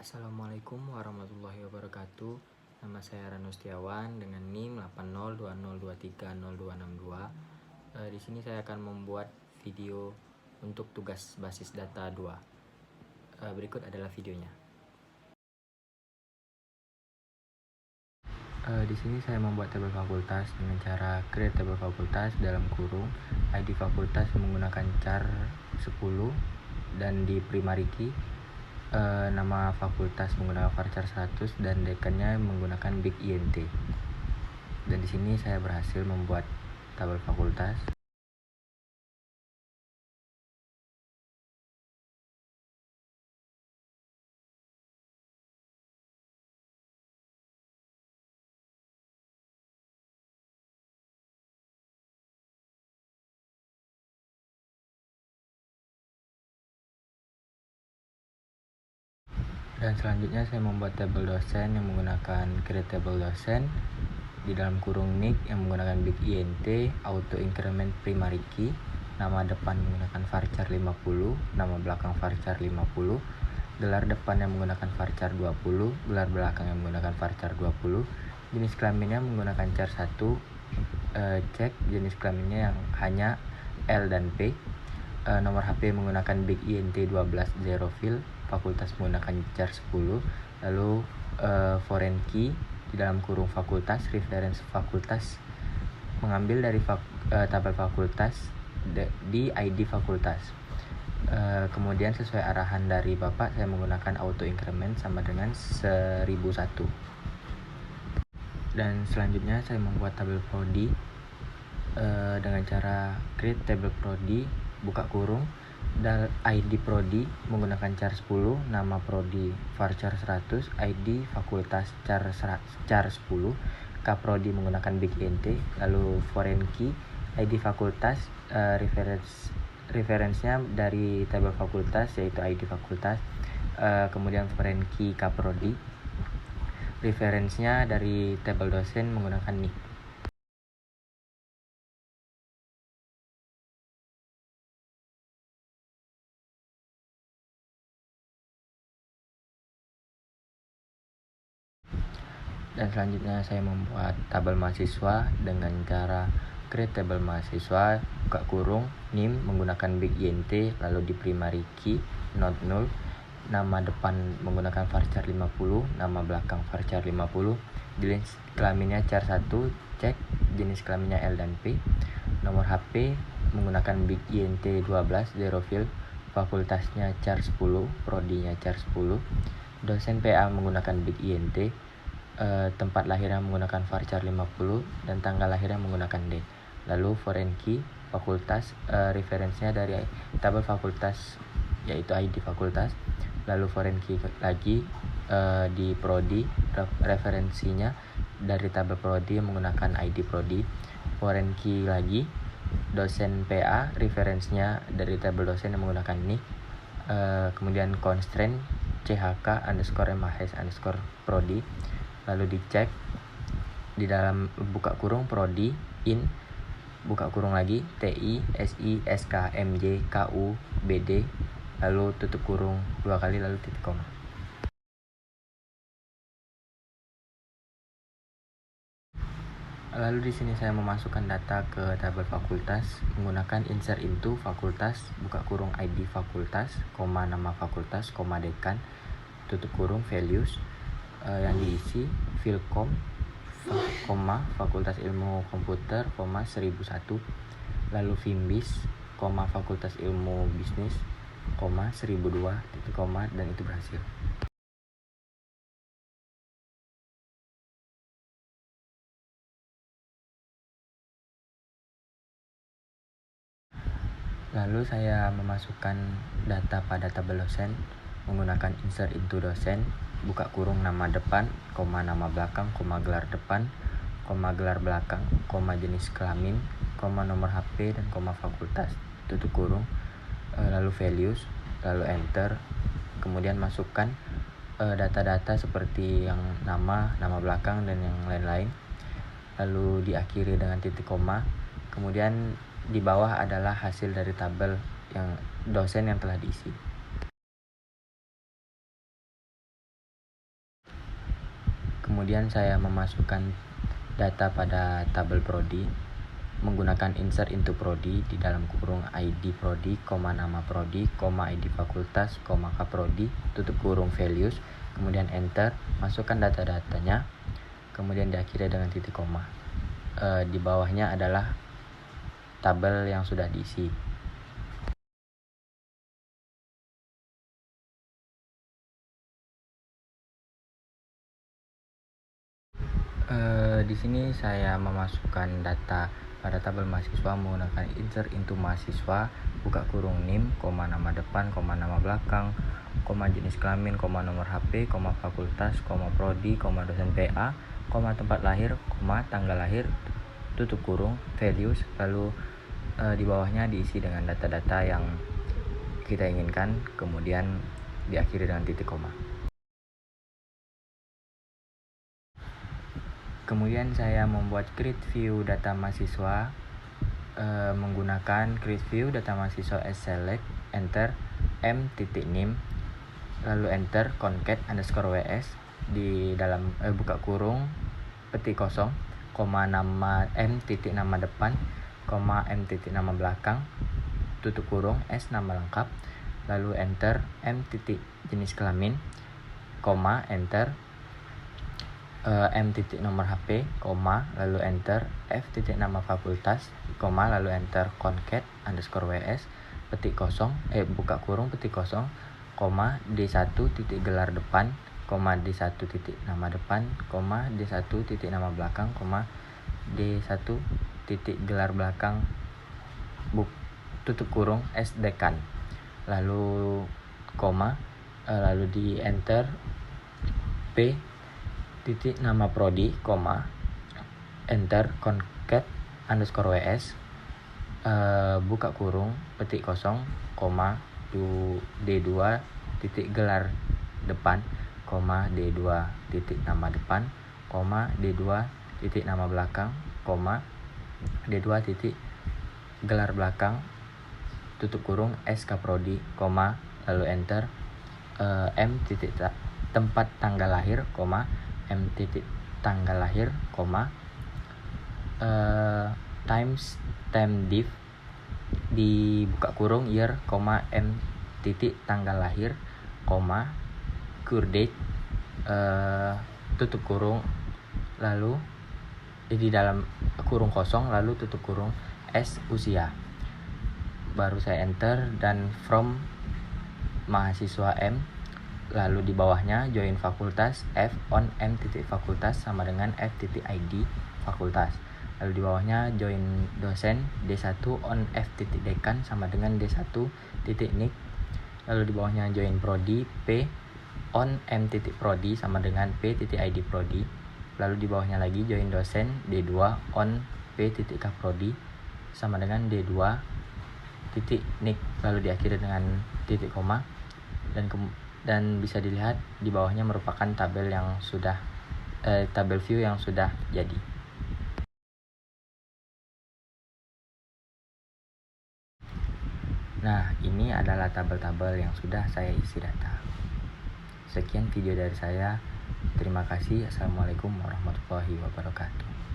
Assalamualaikum warahmatullahi wabarakatuh. Nama saya Rano Setiawan dengan NIM 8020230262. Di sini saya akan membuat video untuk tugas basis data 2. Berikut adalah videonya. Di sini saya membuat tabel fakultas dengan cara create tabel fakultas dalam kurung ID fakultas menggunakan char 10 dan di primary key nama fakultas menggunakan varchar 100 dan dekannya menggunakan big int. Dan di sini saya berhasil membuat tabel fakultas. Dan selanjutnya saya membuat tabel dosen yang menggunakan create table dosen di dalam kurung nick yang menggunakan big int, auto increment primary key, nama depan menggunakan varchar 50, nama belakang varchar 50, gelar depan yang menggunakan varchar 20, gelar belakang yang menggunakan varchar 20, jenis kelaminnya menggunakan char 1, cek jenis kelaminnya yang hanya L dan P, nomor HP menggunakan big int 12 zero fill, fakultas menggunakan char 10, lalu foreign key di dalam kurung fakultas, reference fakultas mengambil dari tabel fakultas di ID fakultas. Kemudian sesuai arahan dari Bapak, saya menggunakan auto increment sama dengan 1001. Dan selanjutnya saya membuat tabel prodi dengan cara create table prodi, buka kurung, dan ID prodi menggunakan char 10, nama prodi varchar 100, ID fakultas char 10, kaprodi menggunakan big int, lalu foreign key, ID fakultas, referensinya dari tabel fakultas yaitu ID fakultas, kemudian foreign key kaprodi, referensinya dari tabel dosen menggunakan nick. Dan selanjutnya saya membuat tabel mahasiswa dengan cara create tabel mahasiswa, buka kurung, NIM menggunakan big int, lalu di primary key not null, nama depan menggunakan varchar 50, nama belakang varchar 50, jenis kelaminnya char 1, cek jenis kelaminnya L dan P, nomor HP menggunakan big int 12 zero fill, fakultasnya char 10, prodinya char 10, dosen PA menggunakan big int, tempat lahirnya menggunakan varchar 50 dan tanggal lahirnya menggunakan D. Lalu foreign key fakultas, referensinya dari tabel fakultas yaitu ID fakultas. Lalu foreign key lagi di prodi, referensinya dari tabel prodi menggunakan ID prodi. Foreign key lagi dosen PA, referensinya dari tabel dosen yang menggunakan nick. Kemudian constraint CHK underscore MHS underscore prodi, lalu dicek di dalam buka kurung prodi in, buka kurung lagi TI SI SK MJ KU BD, lalu tutup kurung 2 kali lalu titik koma. Lalu di sini saya memasukkan data ke tabel fakultas menggunakan insert into fakultas, buka kurung ID fakultas, koma nama fakultas, koma dekan, tutup kurung values yang diisi Filkom, koma fakultas ilmu komputer, koma 1001, lalu Fimbis, koma fakultas ilmu bisnis, koma 1002, titik koma, dan itu berhasil. Lalu saya memasukkan data pada tabel dosen menggunakan insert into dosen, buka kurung nama depan, koma nama belakang, koma gelar depan, koma gelar belakang, koma jenis kelamin, koma nomor HP, dan koma fakultas, tutup kurung, lalu values, lalu enter. Kemudian masukkan data-data seperti yang nama belakang, dan yang lain-lain, lalu diakhiri dengan titik koma. Kemudian di bawah adalah hasil dari tabel yang dosen yang telah diisi. Kemudian saya memasukkan data pada tabel prodi menggunakan insert into prodi di dalam kurung ID prodi, nama prodi, ID fakultas, kaprodi, tutup kurung values, kemudian enter, masukkan data-datanya, kemudian diakhiri dengan titik koma. Di bawahnya adalah tabel yang sudah diisi. Di sini saya memasukkan data pada tabel mahasiswa menggunakan insert into mahasiswa, buka kurung NIM, nama depan, nama belakang, jenis kelamin, nomor HP, fakultas, prodi, dosen PA, tempat lahir, tanggal lahir, tutup kurung values, lalu di bawahnya diisi dengan data-data yang kita inginkan, kemudian diakhiri dengan titik koma. Kemudian saya membuat create view data mahasiswa menggunakan create view data mahasiswa as select, enter, m.nim, lalu enter concat underscore ws di dalam buka kurung petik kosong, nama m titik nama depan, m titik nama belakang, tutup kurung s nama lengkap, lalu enter m titik jenis kelamin, enter m titik nomor HP, lalu enter f titik nama fakultas, lalu enter concat underscore ws petik kosong buka kurung petik kosong, d1 titik gelar depan, d1 titik nama depan, d1 titik nama belakang, d1 titik gelar belakang tutup kurung s dekan, lalu lalu di enter p titik nama prodi, enter concat underscore ws buka kurung petik kosong, d2 titik gelar depan, d2 titik nama depan, d2 titik nama belakang, d2 titik gelar belakang, tutup kurung s kaprodi, lalu enter m titik tempat tanggal lahir, m titik tanggal lahir, times time div di buka kurung year, m titik tanggal lahir, cure date tutup kurung, lalu di dalam kurung kosong, lalu tutup kurung s usia, baru saya enter, dan from mahasiswa m, lalu di bawahnya join fakultas f on m titik fakultas sama dengan f titik id fakultas, lalu di bawahnya join dosen d1 on f titik dekan sama dengan d1 titik nick, lalu di bawahnya join prodi p on m titik prodi sama dengan p titik id prodi, lalu di bawahnya lagi join dosen d2 on p titik kaprodi sama dengan d2 titik nick, lalu diakhiri dengan titik koma, dan bisa dilihat di bawahnya merupakan tabel yang sudah tabel view yang sudah jadi. Nah, ini adalah tabel-tabel yang sudah saya isi data. Sekian video dari saya. Terima kasih. Assalamualaikum warahmatullahi wabarakatuh.